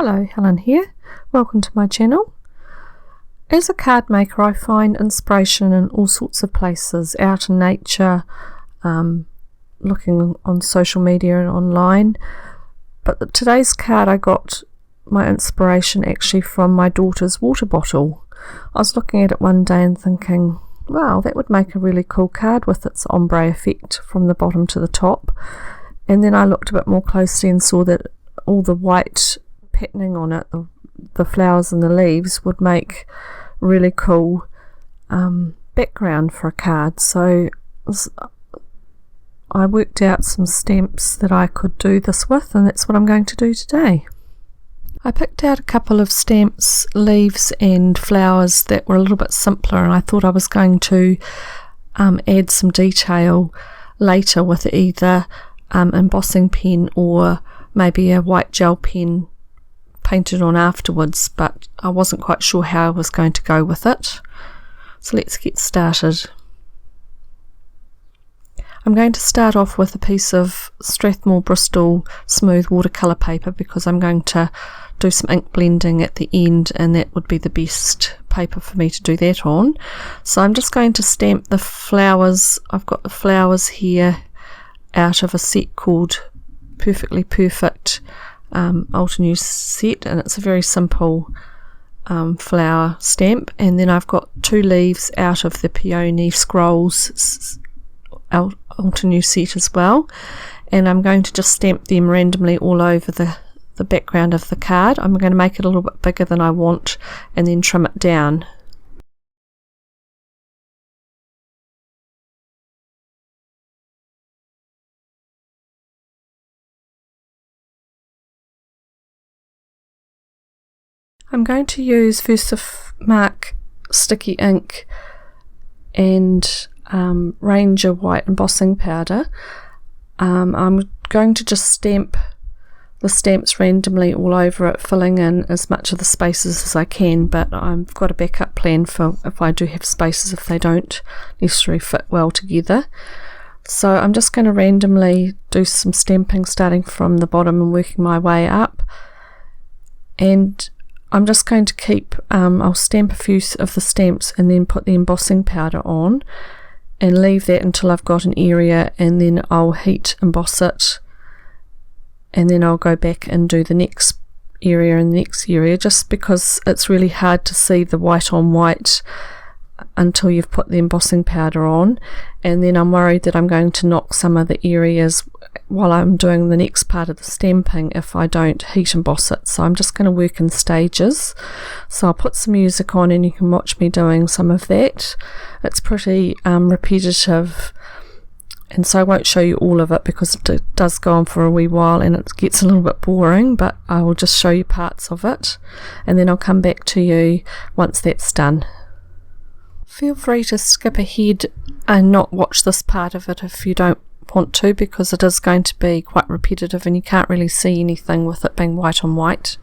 Hello, Helen here. Welcome to my channel. As a card maker, I find inspiration in all sorts of places, out in nature, looking on social media and online. But today's card, I got my inspiration actually from my daughter's water bottle. I was looking at it one day and thinking, wow, that would make a really cool card with its ombre effect from the bottom to the top. And then I looked a bit more closely and saw that all the white patterning on it, the flowers and the leaves, would make really cool background for a card. So I worked out some stamps that I could do this with, and that's what I'm going to do today. I picked out a couple of stamps, leaves and flowers that were a little bit simpler, and I thought I was going to add some detail later with either embossing pen or maybe a white gel pen painted on afterwards, but I wasn't quite sure how I was going to go with it. So let's get started. I'm going to start off with a piece of Strathmore Bristol smooth watercolour paper because I'm going to do some ink blending at the end, and that would be the best paper for me to do that on. So I'm just going to stamp the flowers. I've got the flowers here out of a set called Perfectly Perfect Altenew set, and it's a very simple flower stamp. And then I've got two leaves out of the Peony Scrolls Altenew set as well, and I'm going to just stamp them randomly all over the background of the card. I'm going to make it a little bit bigger than I want and then trim it down. I'm going to use Versafine sticky ink and Ranger white embossing powder. I'm going to just stamp the stamps randomly all over it, filling in as much of the spaces as I can, but I've got a backup plan for if I do have spaces if they don't necessarily fit well together. So I'm just going to randomly do some stamping starting from the bottom and working my way up, and I'm just going to keep I'll stamp a few of the stamps and then put the embossing powder on and leave that until I've got an area, and then I'll heat emboss it, and then I'll go back and do the next area and the next area, just because it's really hard to see the white on white until you've put the embossing powder on. And then I'm worried that I'm going to knock some of the areas while I'm doing the next part of the stamping if I don't heat emboss it. So I'm just going to work in stages. So I'll put some music on and you can watch me doing some of that. It's pretty repetitive, and so I won't show you all of it because it does go on for a wee while and it gets a little bit boring, but I will just show you parts of it and then I'll come back to you once that's done. Feel free to skip ahead and not watch this part of it if you don't want to, because it is going to be quite repetitive and you can't really see anything with it being white on white.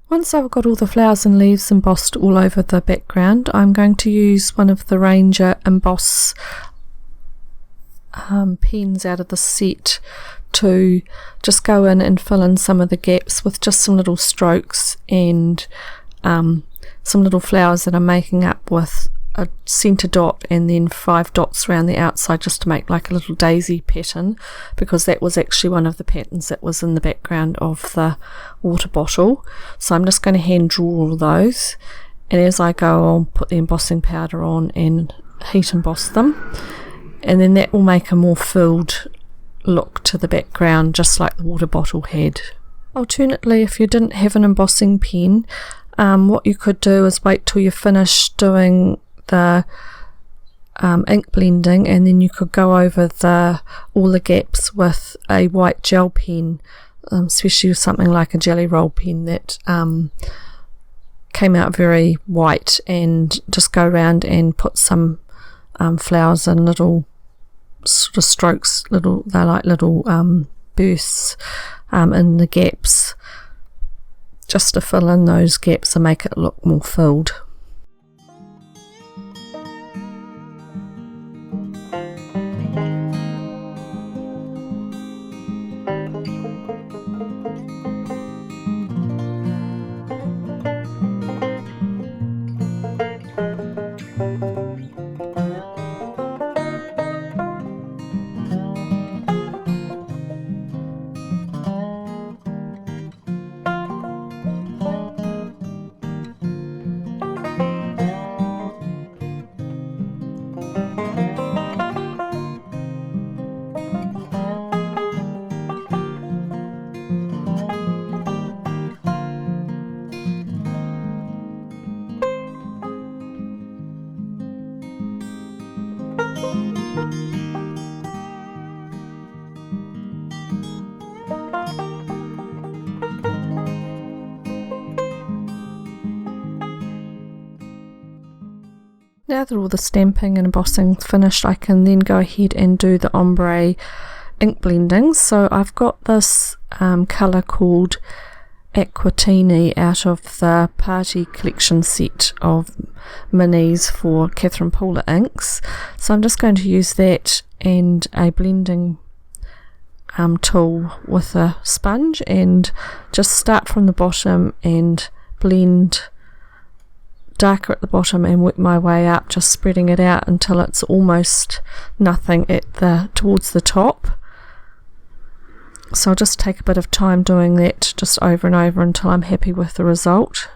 Once I've got all the flowers and leaves embossed all over the background, I'm going to use one of the Ranger emboss pens out of the set to just go in and fill in some of the gaps with just some little strokes and some little flowers that I'm making up with a centre dot and then 5 dots around the outside, just to make like a little daisy pattern, because that was actually one of the patterns that was in the background of the water bottle. So I'm just going to hand draw all those, and as I go I'll put the embossing powder on and heat emboss them, and then that will make a more filled look to the background, just like the water bottle had. Alternately, if you didn't have an embossing pen, what you could do is wait till you finish doing the ink blending, and then you could go over all the gaps with a white gel pen, especially with something like a jelly roll pen that came out very white, and just go around and put some flowers in little sort of strokes, they're like little bursts in the gaps, just to fill in those gaps and make it look more filled. Now that all the stamping and embossing finished, I can then go ahead and do the ombre ink blending. So I've got this colour called Aquatini out of the Party Collection set of minis for Catherine Pooler inks. So I'm just going to use that and a blending tool with a sponge, and just start from the bottom and blend darker at the bottom and work my way up, just spreading it out until it's almost nothing towards the top. So I'll just take a bit of time doing that just over and over until I'm happy with the result.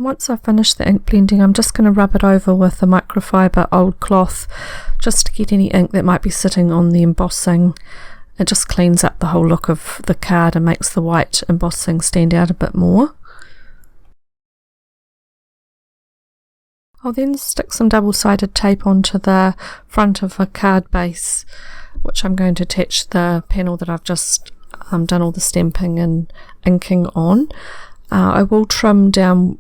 Once I've finished the ink blending, I'm just going to rub it over with a microfiber old cloth just to get any ink that might be sitting on the embossing. It just cleans up the whole look of the card and makes the white embossing stand out a bit more. I'll then stick some double-sided tape onto the front of a card base, which I'm going to attach the panel that I've just done all the stamping and inking on. I will trim down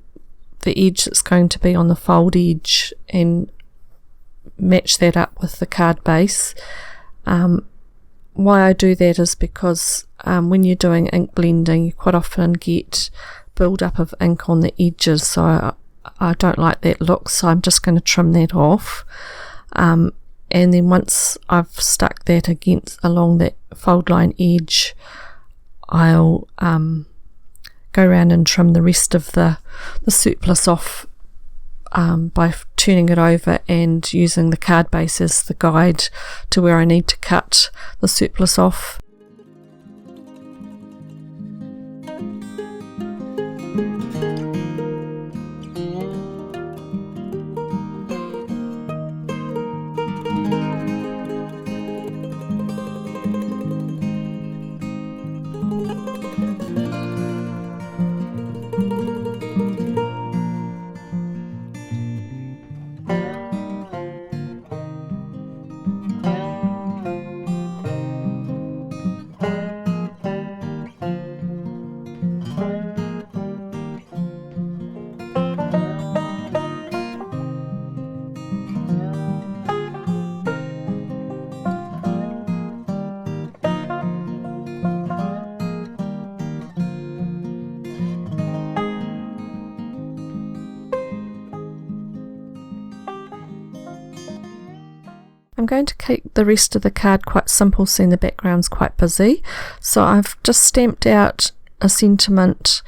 the edge that's going to be on the fold edge and match that up with the card base. Why I do that is because when you're doing ink blending, you quite often get build up of ink on the edges, so I don't like that look, so I'm just going to trim that off. And then once I've stuck that along that fold line edge, I'll go around and trim the rest of the surplus off by turning it over and using the card base as the guide to where I need to cut the surplus off. I'm going to keep the rest of the card quite simple, seeing the background's quite busy. So I've just stamped out a sentiment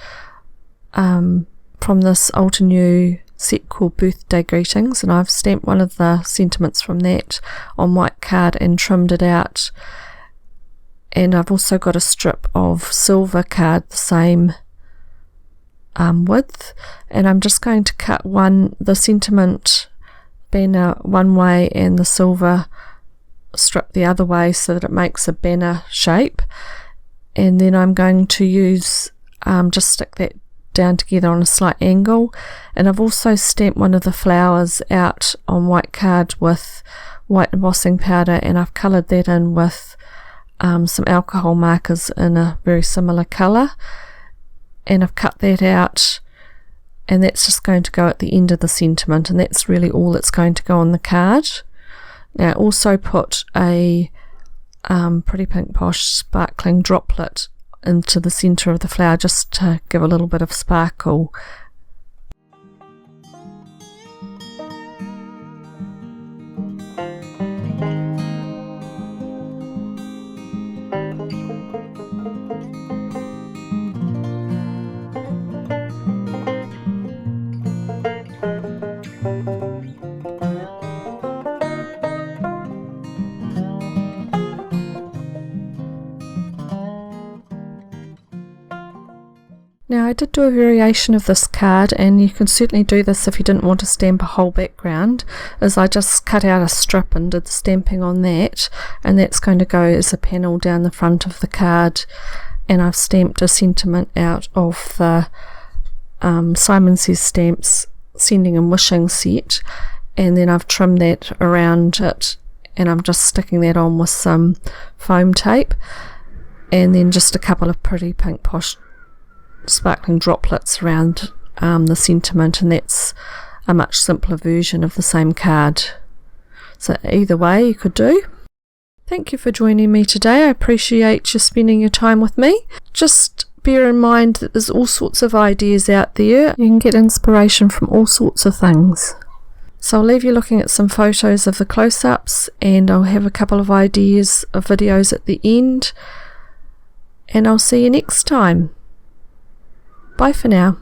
from this Altenew set called Birthday Greetings, and I've stamped one of the sentiments from that on white card and trimmed it out. And I've also got a strip of silver card the same width, and I'm just going to cut the sentiment banner one way and the silver strip the other way so that it makes a banner shape. And then I'm going to use just stick that down together on a slight angle. And I've also stamped one of the flowers out on white card with white embossing powder, and I've coloured that in with some alcohol markers in a very similar colour, and I've cut that out, and that's just going to go at the end of the sentiment, and that's really all that's going to go on the card. Now I also put a Pretty Pink Posh sparkling droplet into the centre of the flower just to give a little bit of sparkle. Now I did do a variation of this card, and you can certainly do this if you didn't want to stamp a whole background, as I just cut out a strip and did the stamping on that, and that's going to go as a panel down the front of the card. And I've stamped a sentiment out of the Simon Says Stamps Sending and Wishing set, and then I've trimmed that around it, and I'm just sticking that on with some foam tape, and then just a couple of Pretty Pink Posh sparkling droplets around the sentiment, and that's a much simpler version of the same card. So either way you could do. Thank you for joining me today. I appreciate you spending your time with me. Just bear in mind that there's all sorts of ideas out there. You can get inspiration from all sorts of things. So I'll leave you looking at some photos of the close-ups, and I'll have a couple of ideas of videos at the end, and I'll see you next time. Bye for now.